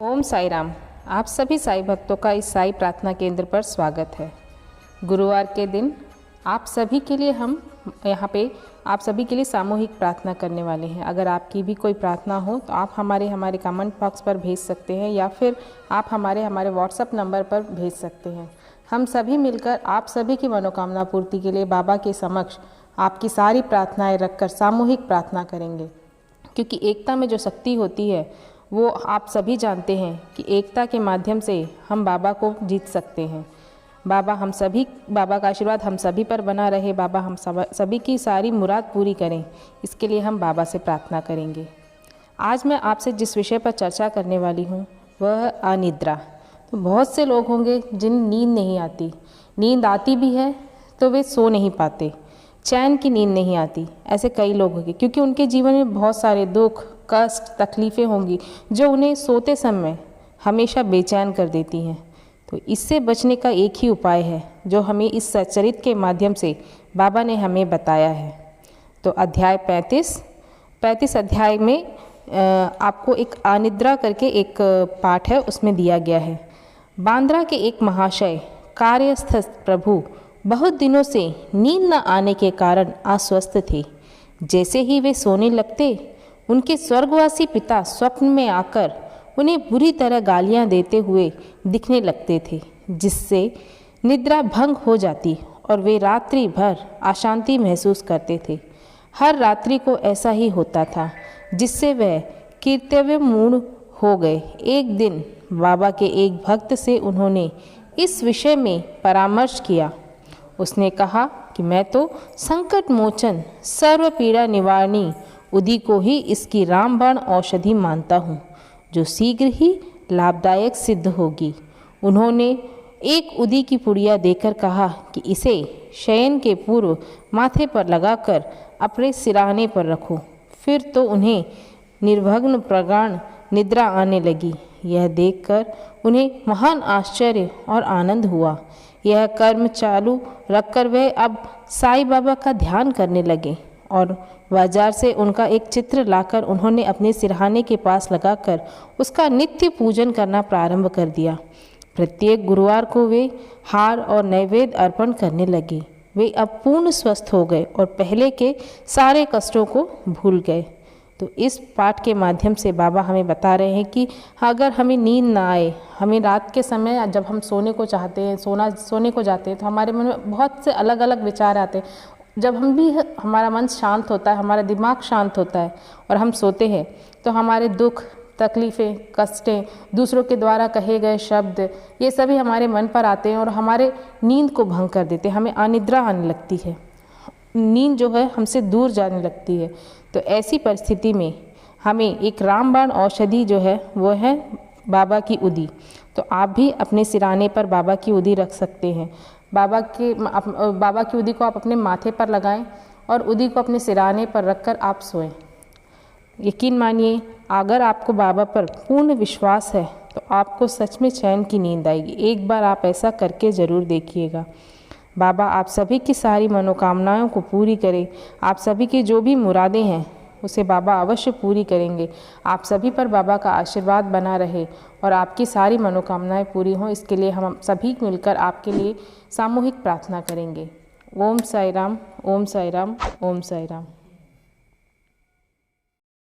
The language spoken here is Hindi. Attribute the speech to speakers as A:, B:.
A: ओम साई राम। आप सभी साई भक्तों का इस साई प्रार्थना केंद्र पर स्वागत है। गुरुवार के दिन आप सभी के लिए हम यहाँ पे आप सभी के लिए सामूहिक प्रार्थना करने वाले हैं। अगर आपकी भी कोई प्रार्थना हो तो आप हमारे कमेंट बॉक्स पर भेज सकते हैं या फिर आप हमारे व्हाट्सएप नंबर पर भेज सकते हैं। हम सभी मिलकर आप सभी की मनोकामना पूर्ति के लिए बाबा के समक्ष आपकी सारी प्रार्थनाएँ रखकर सामूहिक प्रार्थना करेंगे, क्योंकि एकता में जो शक्ति होती है वो आप सभी जानते हैं कि एकता के माध्यम से हम बाबा को जीत सकते हैं। बाबा का आशीर्वाद हम सभी पर बना रहे। बाबा हम सभी की सारी मुराद पूरी करें, इसके लिए हम बाबा से प्रार्थना करेंगे। आज मैं आपसे जिस विषय पर चर्चा करने वाली हूँ वह अनिद्रा। तो बहुत से लोग होंगे जिन नींद नहीं आती, नींद आती भी है तो वे सो नहीं पाते, चैन की नींद नहीं आती। ऐसे कई लोग होंगे क्योंकि उनके जीवन में बहुत सारे दुख, कष्ट, तकलीफ़ें होंगी जो उन्हें सोते समय हमेशा बेचैन कर देती हैं। तो इससे बचने का एक ही उपाय है जो हमें इस सच्चरित्र के माध्यम से बाबा ने हमें बताया है। तो अध्याय 35 अध्याय में आपको एक अनिद्रा करके एक पाठ है, उसमें दिया गया है। बांद्रा के एक महाशय कार्यस्थ प्रभु बहुत दिनों से नींद न आने के कारण अस्वस्थ थे। जैसे ही वे सोने लगते, उनके स्वर्गवासी पिता स्वप्न में आकर उन्हें बुरी तरह गालियां देते हुए दिखने लगते थे, जिससे निद्रा भंग हो जाती और वे रात्रि भर अशांति महसूस करते थे। हर रात्रि को ऐसा ही होता था, जिससे वह कर्तव्यमूढ़ हो गए। एक दिन बाबा के एक भक्त से उन्होंने इस विषय में परामर्श किया। उसने कहा कि मैं तो संकट मोचन सर्व पीड़ा निवारणी उदी को ही इसकी रामबाण औषधि मानता हूँ, जो शीघ्र ही लाभदायक सिद्ध होगी। उन्होंने एक उदी की पुड़िया देकर कहा कि इसे शयन के पूर्व माथे पर लगाकर अपने सिरहाने पर रखो। फिर तो उन्हें निर्विघ्न प्रगाढ़ निद्रा आने लगी। यह देखकर उन्हें महान आश्चर्य और आनंद हुआ। यह कर्म चालू रखकर वे अब साईं बाबा का ध्यान करने लगे और बाजार से उनका एक चित्र लाकर उन्होंने अपने सिरहाने के पास लगाकर उसका नित्य पूजन करना प्रारंभ कर दिया। प्रत्येक गुरुवार को वे हार और नैवेद्य अर्पण करने लगे। वे अब पूर्ण स्वस्थ हो गए और पहले के सारे कष्टों को भूल गए। तो इस पाठ के माध्यम से बाबा हमें बता रहे हैं कि अगर हमें नींद ना आए, हमें रात के समय जब हम सोने को चाहते हैं, सोने को जाते हैं, तो हमारे मन में बहुत से अलग अलग विचार आते हैं। जब हमारा मन शांत होता है, हमारा दिमाग शांत होता है और हम सोते हैं, तो हमारे दुख, तकलीफ़ें, कष्टें, दूसरों के द्वारा कहे गए शब्द, ये सभी हमारे मन पर आते हैं और हमारे नींद को भंग कर देते हैं। हमें अनिद्रा आने लगती है, नींद जो है हमसे दूर जाने लगती है। तो ऐसी परिस्थिति में हमें एक रामबाण औषधि जो है वो है बाबा की उदी। तो आप भी अपने सिरहाने पर बाबा की उदी रख सकते हैं। बाबा की उदी को आप अपने माथे पर लगाएं और उदी को अपने सिरहाने पर रखकर आप सोएं। यकीन मानिए, अगर आपको बाबा पर पूर्ण विश्वास है तो आपको सच में चैन की नींद आएगी। एक बार आप ऐसा करके ज़रूर देखिएगा। बाबा आप सभी की सारी मनोकामनाओं को पूरी करें। आप सभी की जो भी मुरादें हैं उसे बाबा अवश्य पूरी करेंगे। आप सभी पर बाबा का आशीर्वाद बना रहे और आपकी सारी मनोकामनाएं पूरी हों, इसके लिए हम सभी मिलकर आपके लिए सामूहिक प्रार्थना करेंगे। ओम साई राम, ओम साई राम, ओम साई राम।